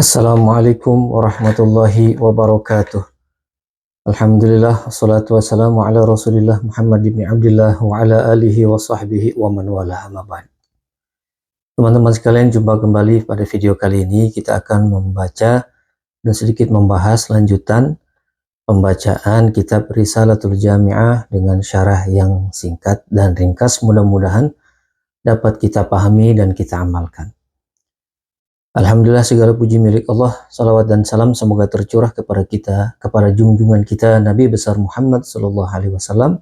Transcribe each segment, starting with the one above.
Assalamualaikum warahmatullahi wabarakatuh. Alhamdulillah, wassalatu wassalamu ala rasulillah Muhammad ibn Abdullah wa ala alihi wa sahbihi wa man wala amma ba'd. Teman-teman sekalian, jumpa kembali pada video kali ini. Kita akan membaca dan sedikit membahas lanjutan pembacaan kitab Risalatul Jami'ah dengan syarah yang singkat dan ringkas. Mudah-mudahan dapat kita pahami dan kita amalkan. Alhamdulillah, segala puji milik Allah. Salawat dan salam semoga tercurah kepada kita, kepada junjungan kita Nabi besar Muhammad Sallallahu Alaihi Wasallam,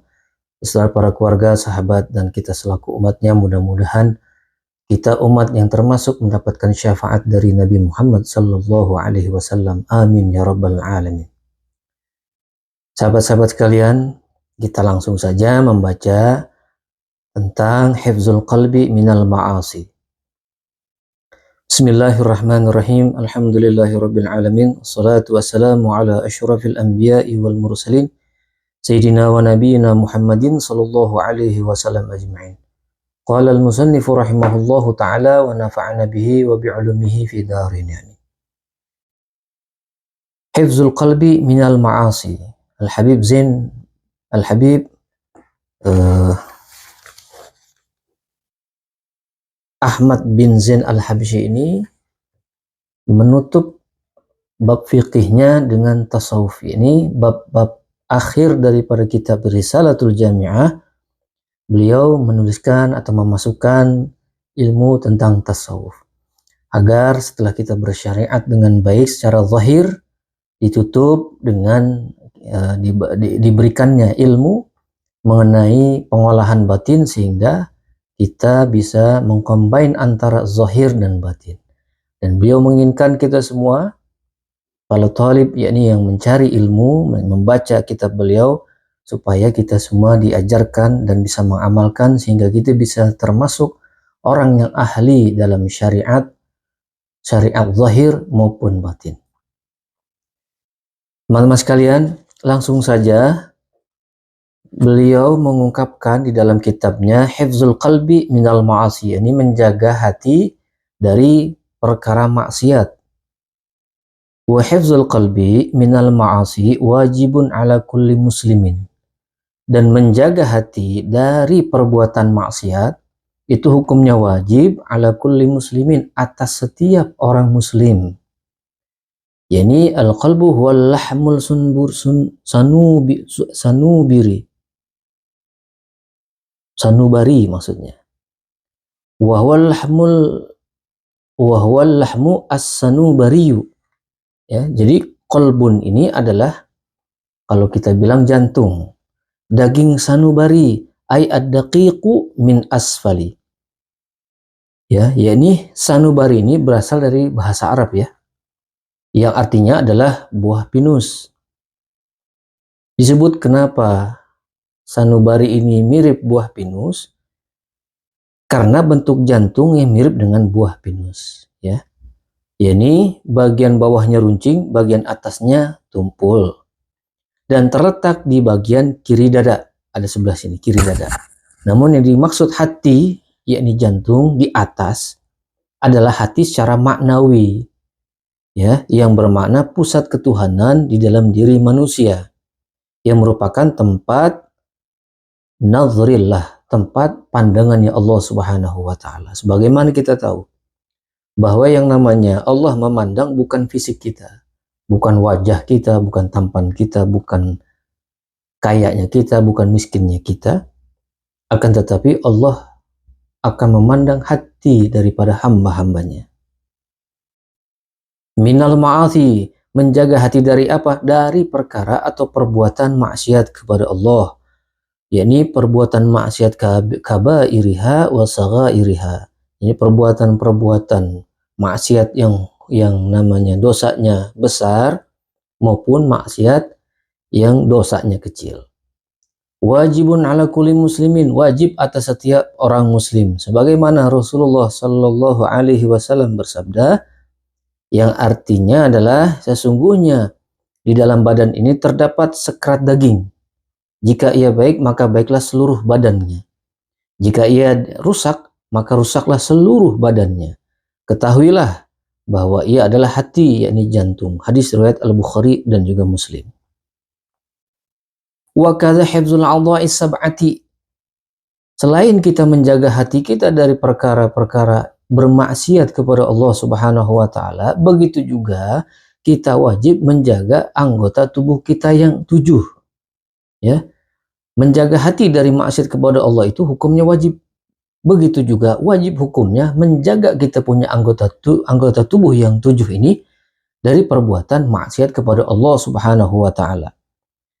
beserta para keluarga, sahabat, dan kita selaku umatnya. Mudah-mudahan kita umat yang termasuk mendapatkan syafaat dari Nabi Muhammad Sallallahu Alaihi Wasallam. Amin ya rabbal alamin. Sahabat-sahabat sekalian, kita langsung saja membaca tentang hifzul qalbi minal ma'asi. Bismillahirrahmanirrahim. Alhamdulillahirabbil alamin. Wassalatu wassalamu ala asyrafil anbiya'i wal mursalin sayyidina wa nabiyyina Muhammadin sallallahu alaihi wasallam ajma'in. Qala al-musannifu rahimahullahu ta'ala wa nafa'ana bihi wa bi'ulumihi fi darin yani. Hifzul qalbi minal ma'asi. Al-Habib Zain Al-Habib Ahmad bin Zain Al-Habsyi ini menutup bab fiqihnya dengan tasawuf. Ini bab-bab akhir daripada kitab Risalatul Jami'ah. Beliau menuliskan atau memasukkan ilmu tentang tasawuf, agar setelah kita bersyariat dengan baik secara zahir, ditutup dengan diberikannya ilmu mengenai pengolahan batin, sehingga kita bisa mengcombine antara zahir dan batin. Dan beliau menginginkan kita semua, para talib, yakni yang mencari ilmu, membaca kitab beliau, supaya kita semua diajarkan dan bisa mengamalkan, sehingga kita bisa termasuk orang yang ahli dalam syariat zahir maupun batin. Teman-teman sekalian, langsung saja beliau mengungkapkan di dalam kitabnya hifzul qalbi minal ma'asi, ini menjaga hati dari perkara maksiat. Wa hifzul qalbi minal ma'asi wajibun ala kulli muslimin, dan menjaga hati dari perbuatan maksiat itu hukumnya wajib ala kulli muslimin, atas setiap orang muslim. Yani al-qalbu huwal lahmul sanubari maksudnya. Wahwal lahmu as-sanubariyu. Ya, jadi qalbun ini adalah, kalau kita bilang jantung, daging sanubari, ay ad-daqiqu min asfali. Ya, yakni sanubari ini berasal dari bahasa Arab ya, yang artinya adalah buah pinus. Disebut kenapa sanubari ini mirip buah pinus, karena bentuk jantung yang mirip dengan buah pinus ya. Ini bagian bawahnya runcing, bagian atasnya tumpul, dan terletak di bagian kiri dada. Ada sebelah sini kiri dada. Namun yang dimaksud hati, yakni jantung di atas, adalah hati secara maknawi ya, yang bermakna pusat ketuhanan di dalam diri manusia, yang merupakan tempat nazrillah, tempat pandangannya Allah Subhanahu wa Ta'ala. Sebagaimana kita tahu bahwa yang namanya Allah memandang bukan fisik kita, bukan wajah kita, bukan tampan kita, bukan kayanya kita, bukan miskinnya kita, akan tetapi Allah akan memandang hati daripada hamba-hambanya. Minal ma'asi, menjaga hati dari apa? Dari perkara atau perbuatan maksiat kepada Allah, yakni perbuatan maksiat kabairiha wa saghairiha. Ini perbuatan-perbuatan maksiat yang namanya dosanya besar, maupun maksiat yang dosanya kecil. Wajibun ala kulli muslimin, wajib atas setiap orang muslim, sebagaimana Rasulullah Sallallahu Alaihi Wasallam bersabda, yang artinya adalah sesungguhnya di dalam badan ini terdapat sekerat daging. Jika ia baik, maka baiklah seluruh badannya. Jika ia rusak, maka rusaklah seluruh badannya. Ketahuilah bahwa ia adalah hati, yakni jantung. Hadis riwayat Al-Bukhari dan juga Muslim. Wa kadza hifdzul a'dha'i sab'ati. Selain kita menjaga hati kita dari perkara-perkara bermaksiat kepada Allah Subhanahu wa taala, begitu juga kita wajib menjaga anggota tubuh kita yang 7. Ya. Menjaga hati dari maksiat kepada Allah itu hukumnya wajib. Begitu juga wajib hukumnya menjaga kita punya anggota tubuh yang 7 ini dari perbuatan maksiat kepada Allah Subhanahu wa taala.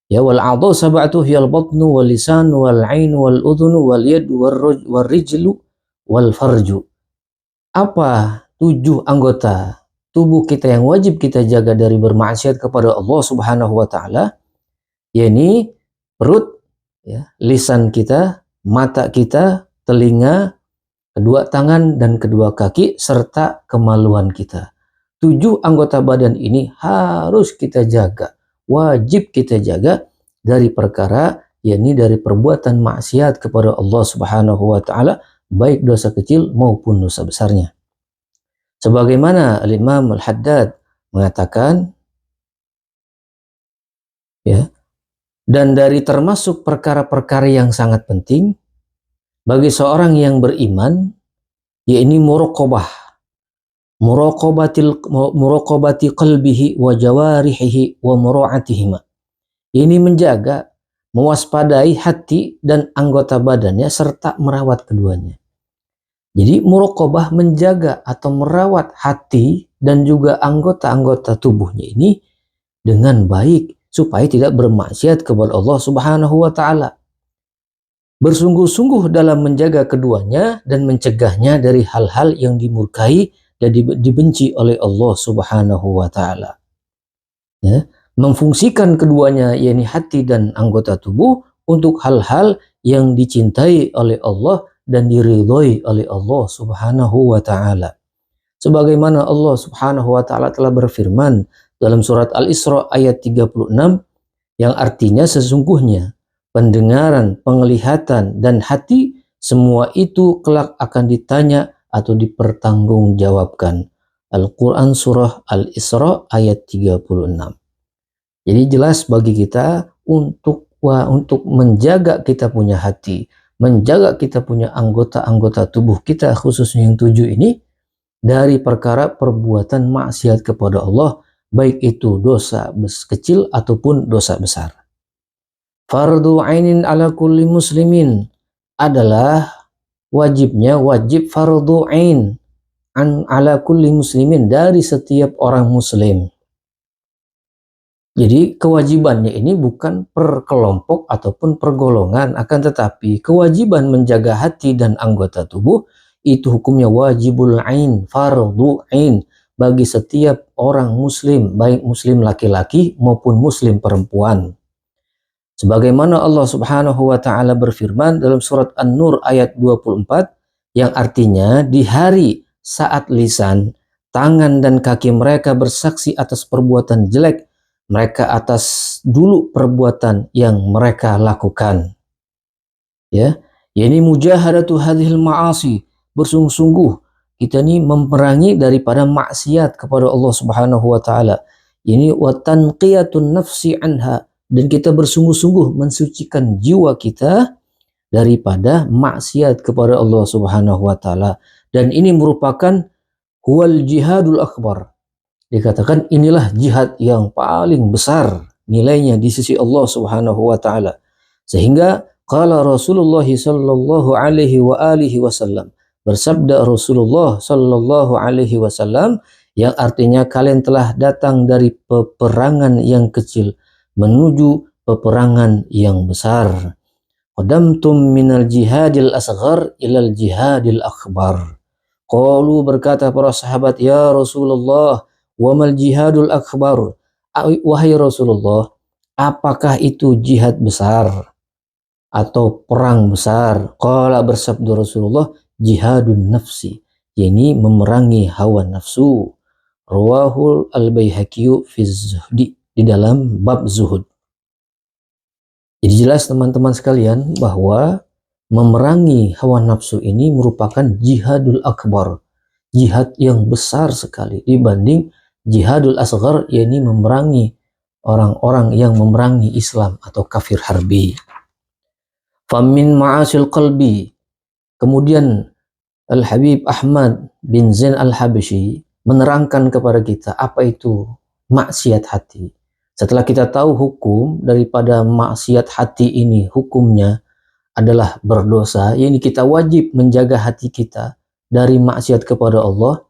Ya, wal a'dha'u sab'atu hiyal batnu wal lisan wal 'ain wal udhunu wal yad wal rijlu wal farju. Apa 7 anggota tubuh kita yang wajib kita jaga dari bermaksiat kepada Allah Subhanahu wa taala? Yakni perut, ya, lisan kita, mata kita, telinga, kedua tangan dan kedua kaki, serta kemaluan kita. 7 anggota badan ini harus kita jaga, wajib kita jaga dari perkara, yakni dari perbuatan maksiat kepada Allah Subhanahu wa taala, baik dosa kecil maupun dosa besarnya. Sebagaimana Al-Imam Al-Haddad mengatakan, ya, dan dari termasuk perkara-perkara yang sangat penting bagi seorang yang beriman, yakni muraqabati qalbihi wa jawarihihi wa mura'atihima. Ini menjaga, mewaspadai hati dan anggota badannya serta merawat keduanya. Jadi muraqabah, menjaga atau merawat hati dan juga anggota-anggota tubuhnya ini dengan baik supaya tidak bermaksiat kepada Allah Subhanahu wa taala. Bersungguh-sungguh dalam menjaga keduanya dan mencegahnya dari hal-hal yang dimurkai dan dibenci oleh Allah Subhanahu wa taala. Ya, memfungsikan keduanya, yakni hati dan anggota tubuh, untuk hal-hal yang dicintai oleh Allah dan diridhoi oleh Allah Subhanahu wa taala. Sebagaimana Allah Subhanahu wa taala telah berfirman dalam surat Al-Isra ayat 36 yang artinya sesungguhnya pendengaran, penglihatan, dan hati, semua itu kelak akan ditanya atau dipertanggungjawabkan. Al-Quran surah Al-Isra ayat 36. Jadi jelas bagi kita untuk menjaga kita punya hati, menjaga kita punya anggota-anggota tubuh kita, khususnya yang 7 ini, dari perkara perbuatan maksiat kepada Allah, baik itu dosa kecil ataupun dosa besar. Fardu ainin ala kulli muslimin adalah wajib fardu ain ala kulli muslimin, dari setiap orang muslim. Jadi kewajibannya ini bukan per kelompok ataupun per golongan, akan tetapi kewajiban menjaga hati dan anggota tubuh itu hukumnya wajibul ain, fardu ain, bagi setiap orang muslim, baik muslim laki-laki maupun muslim perempuan. Sebagaimana Allah Subhanahu wa taala berfirman dalam surat An-Nur ayat 24, yang artinya di hari saat lisan, tangan dan kaki mereka bersaksi atas perbuatan jelek mereka atas dulu perbuatan yang mereka lakukan. Ya, ini mujahadatu hadhil ma'asi, bersungguh-sungguh kita ini memerangi daripada maksiat kepada Allah Subhanahu wa taala. Ini wa tanqiyatun nafsi anha, dan kita bersungguh-sungguh mensucikan jiwa kita daripada maksiat kepada Allah Subhanahu wa taala. Dan ini merupakan huwal jihadul akbar. Dikatakan inilah jihad yang paling besar nilainya di sisi Allah Subhanahu wa taala. Sehingga qala Rasulullah sallallahu alaihi wa alihi wasallam, bersabda Rasulullah sallallahu alaihi wasallam, yang artinya kalian telah datang dari peperangan yang kecil menuju peperangan yang besar. Qadamtum minal jihadil asghar ilal jihadil akbar. Qalu, berkata para sahabat, ya Rasulullah, wamal jihadul akbar? Wahai Rasulullah, apakah itu jihad besar atau perang besar? Qala, bersabda Rasulullah, jihadun nafsi, yakni memerangi hawa nafsu. Rawahul al-Baihaqi fi zuhdi, di dalam bab zuhud. Jadi jelas teman-teman sekalian bahwa memerangi hawa nafsu ini merupakan jihadul akbar, jihad yang besar sekali dibanding jihadul asghar, yakni memerangi orang-orang yang memerangi Islam atau kafir harbi. Famin ma'asil qalbi. Kemudian Al-Habib Ahmad bin Zain Al-Habsyi menerangkan kepada kita apa itu maksiat hati. Setelah kita tahu hukum daripada maksiat hati ini, hukumnya adalah berdosa, yakni kita wajib menjaga hati kita dari maksiat kepada Allah.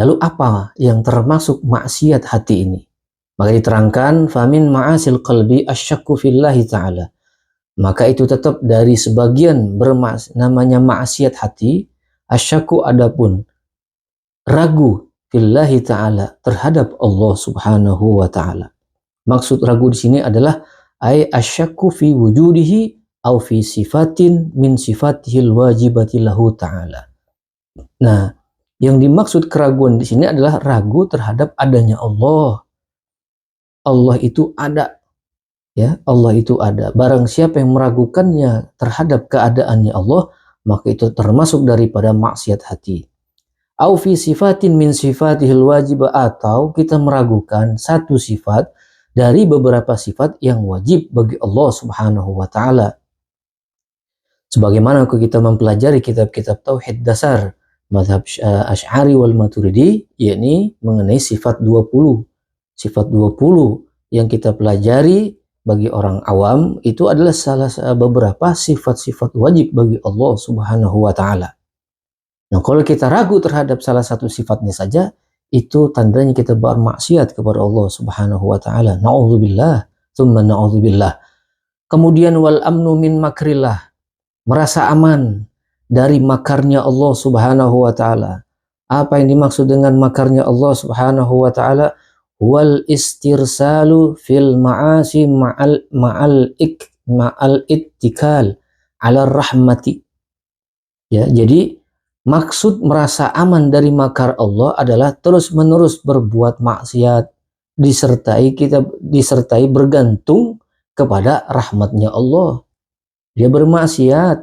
Lalu apa yang termasuk maksiat hati ini? Maka diterangkan, famin ma'asil qalbi asyakku fillahi ta'ala. Maka itu tetap dari sebagian namanya maksiat hati, asyakku adapun ragu fillahi ta'ala terhadap Allah subhanahu wa ta'ala. Maksud ragu di sini adalah ay asyakku fi wujudihi au fi sifatin min sifatihil wajibati lahu ta'ala. Nah, yang dimaksud keraguan di sini adalah ragu terhadap adanya Allah. Allah itu ada, ya, Allah itu ada. Barang siapa yang meragukannya terhadap keadaannya Allah, maka itu termasuk daripada maksiat hati. Au fi sifatin min sifatihil wajibah, atau kita meragukan satu sifat dari beberapa sifat yang wajib bagi Allah Subhanahu wa taala. Sebagaimana kita mempelajari kitab-kitab tauhid dasar mazhab Asy'ari wal Maturidi, yakni mengenai sifat 20. Sifat 20 yang kita pelajari bagi orang awam itu adalah beberapa sifat-sifat wajib bagi Allah Subhanahu wa taala. Nah, kalau kita ragu terhadap salah satu sifatnya saja, itu tandanya kita bermaksiat kepada Allah Subhanahu wa taala. Na'udzubillah, tsumma na'udzubillah. Kemudian wal amnu min makrillah, merasa aman dari makarnya Allah Subhanahu wa taala. Apa yang dimaksud dengan makarnya Allah Subhanahu wa taala? Wal istirsalu fil ma'asi ma'al ittikal ala rahmati. Ya, jadi maksud merasa aman dari makar Allah adalah terus-menerus berbuat maksiat disertai bergantung kepada rahmatnya Allah. Dia bermaksiat,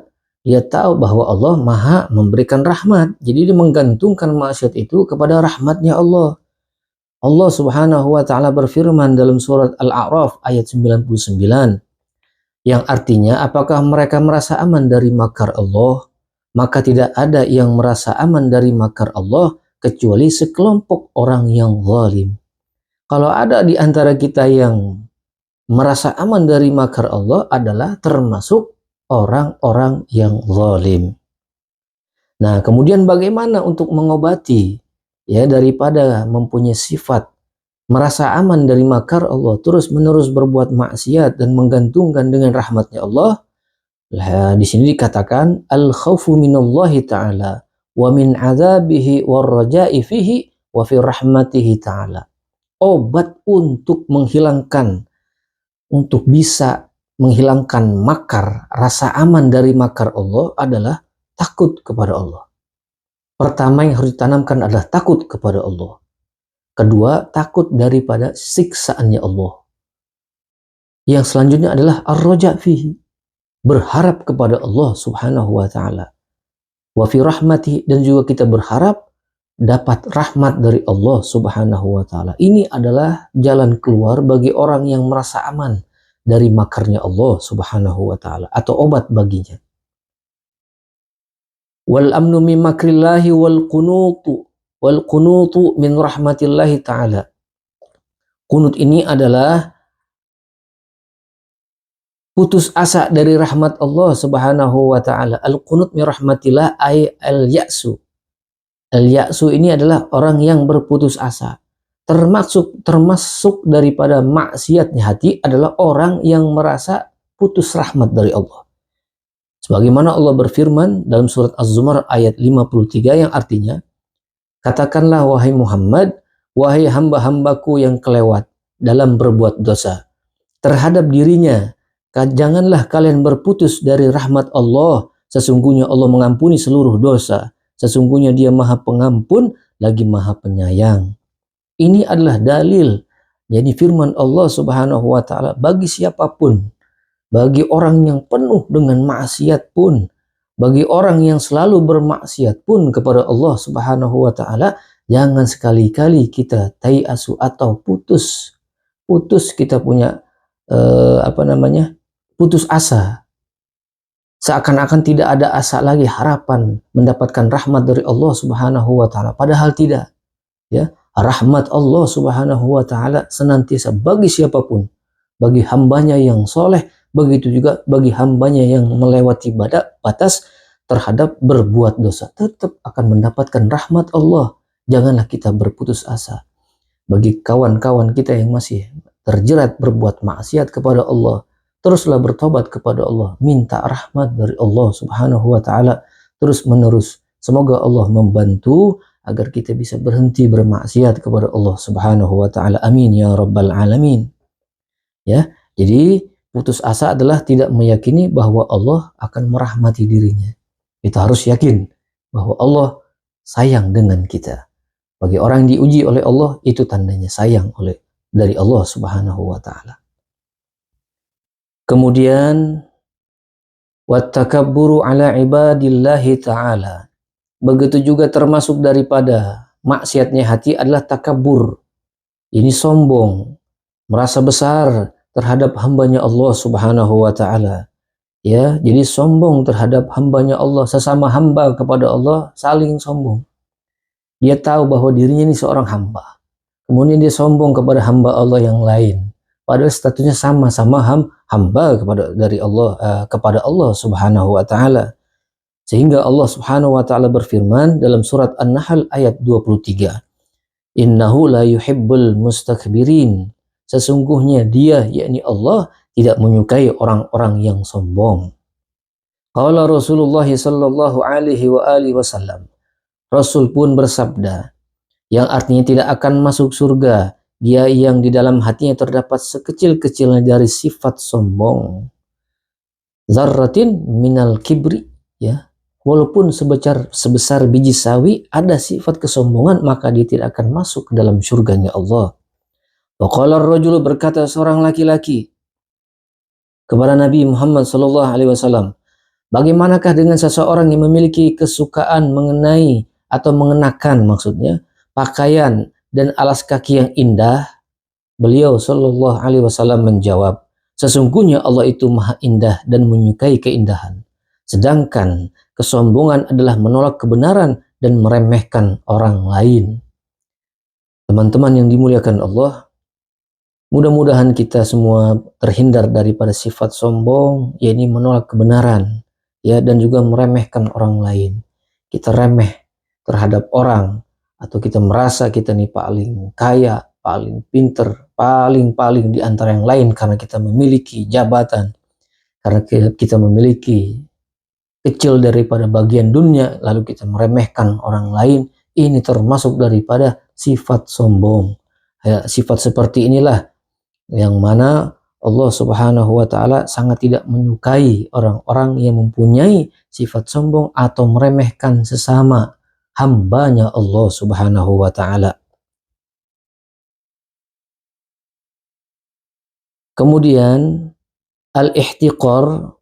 dia tahu bahwa Allah Maha memberikan rahmat, jadi dia menggantungkan maksiat itu kepada rahmatnya Allah. Allah Subhanahu wa taala berfirman dalam surat Al-A'raf ayat 99, yang artinya, apakah mereka merasa aman dari makar Allah? Maka tidak ada yang merasa aman dari makar Allah kecuali sekelompok orang yang zalim. Kalau ada di antara kita yang merasa aman dari makar Allah, adalah termasuk orang-orang yang zalim. Nah, kemudian bagaimana untuk mengobati, ya, daripada mempunyai sifat merasa aman dari makar Allah, terus menerus berbuat maksiat dan menggantungkan dengan rahmatnya Allah? Nah, di sini dikatakan al khaufu minallahi ta'ala wa min adzabihi war raja'i fihi wa fi rahmatihi ta'ala. Obat untuk bisa menghilangkan makar, rasa aman dari makar Allah adalah takut kepada Allah. Pertama yang harus ditanamkan adalah takut kepada Allah. Kedua, takut daripada siksaannya Allah. Yang selanjutnya adalah ar-raja' fihi, berharap kepada Allah Subhanahu wa taala. Wa fi rahmatihi, dan juga kita berharap dapat rahmat dari Allah Subhanahu wa taala. Ini adalah jalan keluar bagi orang yang merasa aman dari makarnya Allah Subhanahu wa taala, atau obat baginya. Wal amnu min makrillahi wal qunutu min rahmatillahi ta'ala. Kunut ini adalah putus asa dari rahmat Allah Subhanahu wa taala. Al-qunut min rahmatillah ay al-ya'su. Al-ya'su ini adalah orang yang berputus asa. Termasuk daripada maksiatnya hati adalah orang yang merasa putus rahmat dari Allah. Sebagaimana Allah berfirman dalam surat Az-Zumar ayat 53 yang artinya, katakanlah wahai Muhammad, wahai hamba-hambaku yang kelewat dalam berbuat dosa terhadap dirinya, janganlah kalian berputus dari rahmat Allah. Sesungguhnya Allah mengampuni seluruh dosa. Sesungguhnya Dia Maha Pengampun lagi Maha Penyayang. Ini adalah dalil, jadi firman Allah Subhanahu wa taala bagi siapapun, bagi orang yang penuh dengan maksiat pun, Bagi orang yang selalu bermaksiat pun kepada Allah Subhanahu wa taala, jangan sekali-kali kita tayasu atau putus kita punya putus asa. Seakan-akan tidak ada asa lagi, harapan mendapatkan rahmat dari Allah Subhanahu wa taala. Padahal tidak, ya. Rahmat Allah Subhanahu wa taala senantiasa bagi siapapun, bagi hambanya yang soleh, begitu juga bagi hambanya yang melewati batas terhadap berbuat dosa, tetap akan mendapatkan rahmat Allah. Janganlah kita berputus asa. Bagi kawan-kawan kita yang masih terjerat berbuat maksiat kepada Allah, teruslah bertobat kepada Allah, minta rahmat dari Allah Subhanahu wa taala terus menerus. Semoga Allah membantu agar kita bisa berhenti bermaksiat kepada Allah Subhanahu wa taala. Amin ya rabbal alamin. Ya, jadi putus asa adalah tidak meyakini bahwa Allah akan merahmati dirinya. Kita harus yakin bahwa Allah sayang dengan kita. Bagi orang yang diuji oleh Allah, itu tandanya sayang dari Allah Subhanahu wa taala. Kemudian wattakabburu ala ibadillahi ta'ala. Begitu juga termasuk daripada maksiatnya hati adalah takabur. Ini sombong, merasa besar terhadap hambanya Allah Subhanahu wa taala. Ya, jadi sombong terhadap hambanya Allah, sesama hamba kepada Allah saling sombong. Dia tahu bahwa dirinya ini seorang hamba. Kemudian dia sombong kepada hamba Allah yang lain. Padahal statusnya sama-sama hamba kepada Allah Subhanahu wa taala. Sehingga Allah Subhanahu wa taala berfirman dalam surat An-Nahl ayat 23. Innahu la yuhibbul mustakbirin. Sesungguhnya dia, yakni Allah, tidak menyukai orang-orang yang sombong. Qala Rasulullah sallallahu alaihi wasallam. Rasul pun bersabda, yang artinya tidak akan masuk surga dia yang di dalam hatinya terdapat sekecil-kecilnya dari sifat sombong. Zarratin minal kibri, ya. Walaupun sebesar biji sawi ada sifat kesombongan, maka dia tidak akan masuk ke dalam surganya Allah. Wa qala ar-rajulu, berkata seorang laki-laki kepada Nabi Muhammad sallallahu alaihi wasallam, bagaimanakah dengan seseorang yang memiliki kesukaan mengenai atau mengenakan maksudnya pakaian dan alas kaki yang indah? Beliau sallallahu alaihi wasallam menjawab, sesungguhnya Allah itu maha indah dan menyukai keindahan. Sedangkan kesombongan adalah menolak kebenaran dan meremehkan orang lain. Teman-teman yang dimuliakan Allah, mudah-mudahan kita semua terhindar daripada sifat sombong, yakni menolak kebenaran, ya, dan juga meremehkan orang lain. Kita remeh terhadap orang, atau kita merasa kita nih paling kaya, paling pinter, paling di antara yang lain karena kita memiliki jabatan, karena kita memiliki kecil daripada bagian dunia, lalu kita meremehkan orang lain. Ini termasuk daripada sifat sombong. Ya, sifat seperti inilah yang mana Allah Subhanahu wa taala sangat tidak menyukai orang-orang yang mempunyai sifat sombong atau meremehkan sesama hambanya Allah Subhanahu wa taala. Kemudian al-ihtiqar,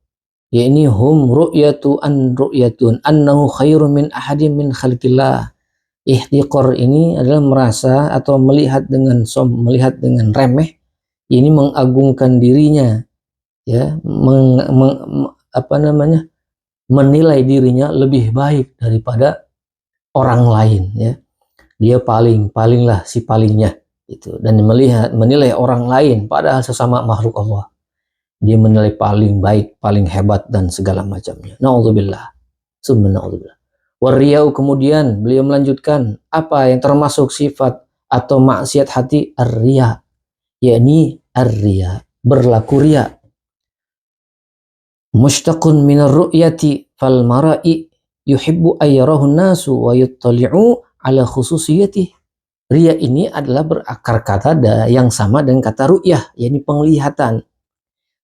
yakni hum ru'yatun annahu khairun min ahadin min khalqillah. Ihtiqar ini adalah merasa atau melihat dengan remeh, ini mengagungkan dirinya, ya, menilai dirinya lebih baik daripada orang lain, ya. Dia palinglah si palingnya itu, dan menilai orang lain padahal sesama makhluk Allah. Dia menilai paling baik, paling hebat dan segala macamnya. Na'udzubillah. Summa na'udzubillah. Wariyau, kemudian beliau melanjutkan apa yang termasuk sifat atau maksiat hati, ar-riya, yakni ar-riya, berlaku riya. Mushtaqun minar ru'yati fal mara'i yuhibbu ayyarahu nasu wa yuttali'u ala khususiyatih. Riya ini adalah berakar kata yang sama dengan kata ru'yah, yakni penglihatan.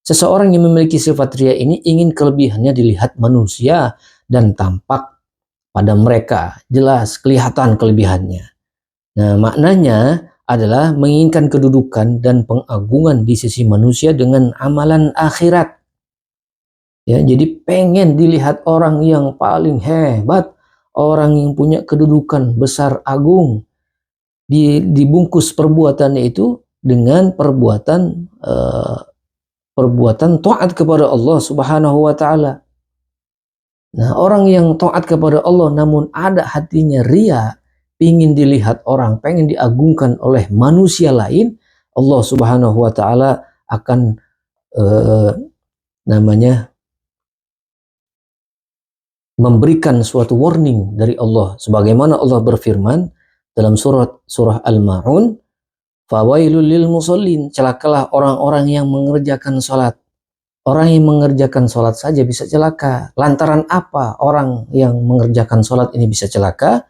Seseorang yang memiliki sifat riya ini ingin kelebihannya dilihat manusia dan tampak pada mereka, jelas kelihatan kelebihannya. Nah, maknanya adalah menginginkan kedudukan dan pengagungan di sisi manusia dengan amalan akhirat. Ya, jadi pengen dilihat orang yang paling hebat, orang yang punya kedudukan besar agung, dibungkus perbuatannya itu dengan perbuatan taat kepada Allah Subhanahu wa taala. Nah, orang yang taat kepada Allah namun ada hatinya ria, ingin dilihat orang, pengen diagungkan oleh manusia lain, Allah Subhanahu wa taala akan eh, namanya memberikan suatu warning dari Allah, sebagaimana Allah berfirman dalam surah Al-Ma'un, fawailul lil musallin, celakalah orang-orang yang mengerjakan salat. Orang yang mengerjakan sholat saja bisa celaka. Lantaran apa orang yang mengerjakan sholat ini bisa celaka?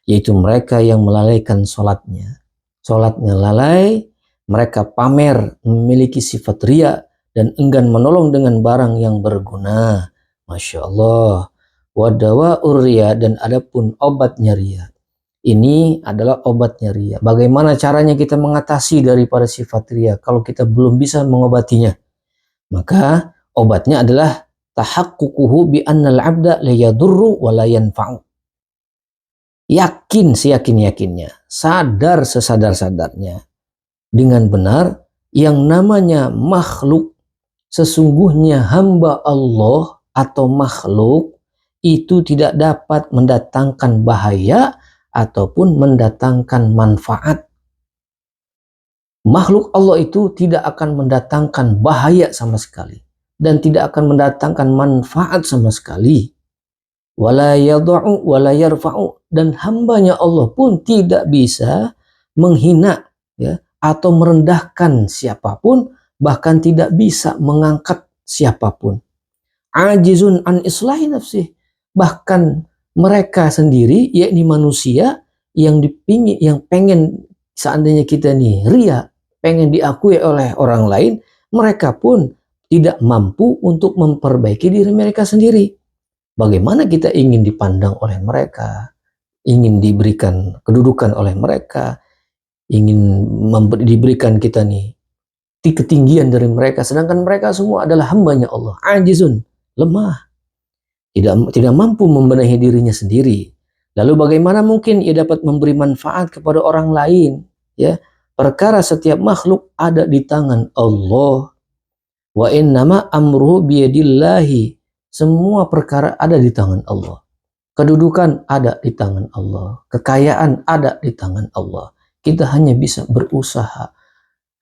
Yaitu mereka yang melalaikan sholatnya. Sholatnya lalai, mereka pamer, memiliki sifat ria, dan enggan menolong dengan barang yang berguna. Masya Allah. Wadawa urria, dan adapun obatnya ria. Ini adalah obatnya ria. Bagaimana caranya kita mengatasi daripada sifat ria kalau kita belum bisa mengobatinya? Maka obatnya adalah tahaqququhu bi annal 'abda la yadurru wa la yanfa'u. Yakin seyakin-yakinnya, sadar sesadar-sadarnya dengan benar yang namanya makhluk, sesungguhnya hamba Allah atau makhluk itu tidak dapat mendatangkan bahaya ataupun mendatangkan manfaat. Makhluk Allah itu tidak akan mendatangkan bahaya sama sekali dan tidak akan mendatangkan manfaat sama sekali. Wala yad'u wala yarfa'u, dan hambanya Allah pun tidak bisa menghina ya atau merendahkan siapapun, bahkan tidak bisa mengangkat siapapun. Ajizun an islahi nafsih, bahkan mereka sendiri yakni manusia yang dipingin, yang pengen seandainya kita nih ria, pengen diakui oleh orang lain, mereka pun tidak mampu untuk memperbaiki diri mereka sendiri. Bagaimana kita ingin dipandang oleh mereka, ingin diberikan kedudukan oleh mereka, ingin diberikan kita nih ketinggian dari mereka, sedangkan mereka semua adalah hambanya Allah, ajizun, lemah, tidak mampu membenahi dirinya sendiri. Lalu bagaimana mungkin ia dapat memberi manfaat kepada orang lain? Ya, perkara setiap makhluk ada di tangan Allah. Wa innama amruhu biyadillahi. Semua perkara ada di tangan Allah. Kedudukan ada di tangan Allah. Kekayaan ada di tangan Allah. Kita hanya bisa berusaha.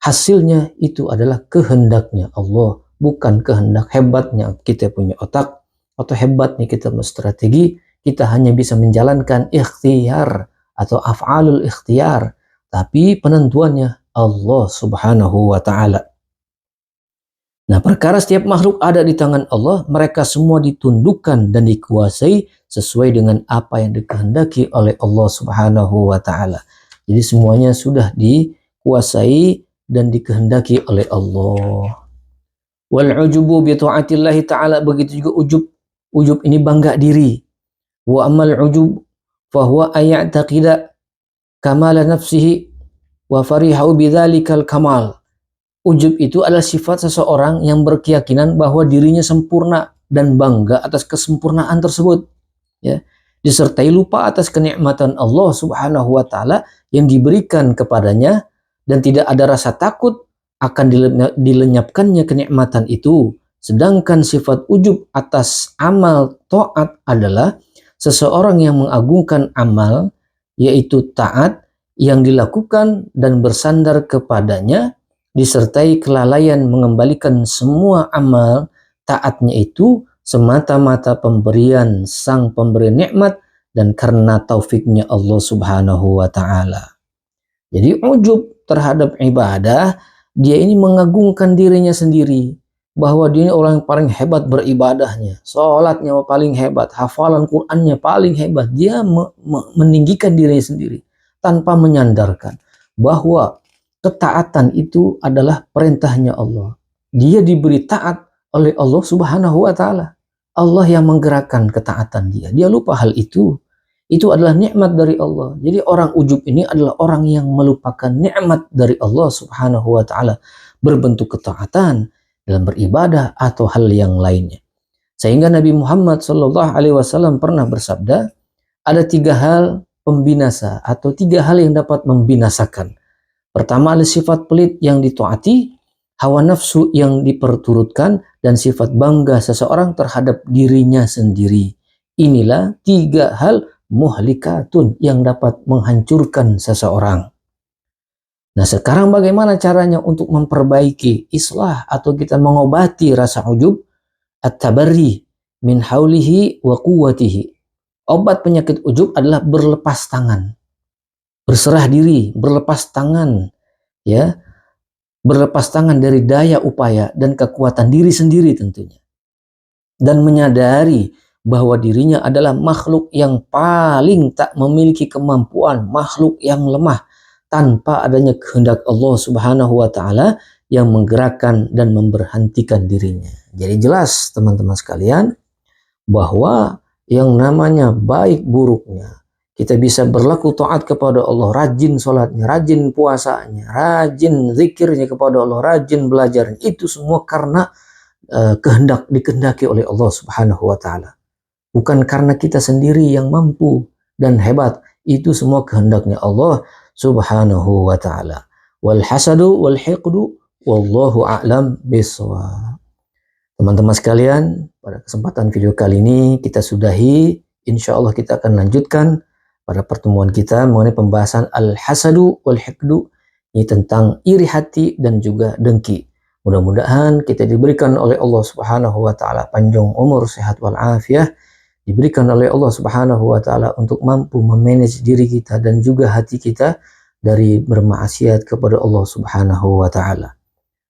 Hasilnya itu adalah kehendaknya Allah, bukan kehendak hebatnya kita punya otak atau hebatnya kita strategi. Kita hanya bisa menjalankan ikhtiar atau af'alul ikhtiar, tapi penentuannya Allah Subhanahu wa taala. Nah, perkara setiap makhluk ada di tangan Allah, mereka semua ditundukkan dan dikuasai sesuai dengan apa yang dikehendaki oleh Allah Subhanahu wa taala. Jadi semuanya sudah dikuasai dan dikehendaki oleh Allah. Wal ujubu bi taatillahi taala, begitu juga ujub. Ujub ini bangga diri. Wa amal ujub fa huwa ay'taqida kamala nafsihi wa farihu bidzalikal kamal. Ujub itu adalah sifat seseorang yang berkeyakinan bahwa dirinya sempurna dan bangga atas kesempurnaan tersebut, ya, disertai lupa atas kenikmatan Allah Subhanahu wa taala yang diberikan kepadanya dan tidak ada rasa takut akan dilenyapkannya kenikmatan itu. Sedangkan sifat ujub atas amal taat adalah seseorang yang mengagungkan amal, yaitu taat yang dilakukan dan bersandar kepadanya, disertai kelalaian mengembalikan semua amal taatnya itu semata-mata pemberian sang pemberi nikmat dan karena taufiknya Allah Subhanahu wa taala. Jadi ujub terhadap ibadah, dia ini mengagungkan dirinya sendiri bahwa dia orang yang paling hebat beribadahnya, sholatnya paling hebat, hafalan Qur'annya paling hebat. Dia meninggikan dirinya sendiri tanpa menyandarkan bahwa ketaatan itu adalah perintahnya Allah. Dia diberi taat oleh Allah Subhanahu wa taala. Allah yang menggerakkan ketaatan dia. Dia lupa hal itu. Itu adalah nikmat dari Allah. Jadi orang ujub ini adalah orang yang melupakan nikmat dari Allah Subhanahu wa taala berbentuk ketaatan dalam beribadah atau hal yang lainnya. Sehingga Nabi Muhammad Shallallahu Alaihi Wasallam pernah bersabda, ada 3 hal pembinasa atau 3 hal yang dapat membinasakan. Pertama adalah sifat pelit yang ditaati, hawa nafsu yang diperturutkan, dan sifat bangga seseorang terhadap dirinya sendiri. Inilah 3 hal muhlikatun yang dapat menghancurkan seseorang. Nah, sekarang bagaimana caranya untuk memperbaiki islah atau kita mengobati rasa ujub? At-tabarri min haulihi wa quwwatihi. Obat penyakit ujub adalah berlepas tangan, berserah diri, berlepas tangan, ya, berlepas tangan dari daya upaya dan kekuatan diri sendiri tentunya, dan menyadari bahwa dirinya adalah makhluk yang paling tak memiliki kemampuan, makhluk yang lemah tanpa adanya kehendak Allah Subhanahu wa taala yang menggerakkan dan memberhentikan dirinya. Jadi jelas teman-teman sekalian bahwa yang namanya baik buruknya kita bisa berlaku taat kepada Allah, rajin sholatnya, rajin puasanya, rajin zikirnya kepada Allah, rajin belajarnya, itu semua karena dikehendaki oleh Allah Subhanahu wa taala. Bukan karena kita sendiri yang mampu dan hebat, itu semua kehendaknya Allah Subhanahu wa taala. Wal hasadu wal hiqdu wallahu a'lam bishawab. Teman-teman sekalian, pada kesempatan video kali ini kita sudahi. Insya Allah kita akan lanjutkan pada pertemuan kita mengenai pembahasan al-hasadu wal hiqdu. Ini tentang iri hati dan juga dengki. Mudah-mudahan kita diberikan oleh Allah Subhanahu wa taala panjang umur, sehat wal afiah, diberikan oleh Allah Subhanahu wa taala untuk mampu memanage diri kita dan juga hati kita dari bermaksiat kepada Allah Subhanahu wa taala.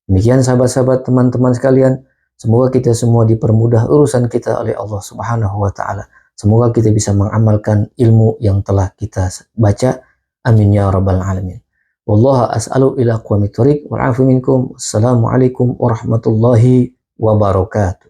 Demikian sahabat-sahabat, teman-teman sekalian, semoga kita semua dipermudah urusan kita oleh Allah Subhanahu wa taala. Semoga kita bisa mengamalkan ilmu yang telah kita baca. Amin ya rabbal alamin. Wallahu as'alu ila aqwamit thoriq wal afu minkum. Assalamualaikum warahmatullahi wabarakatuh.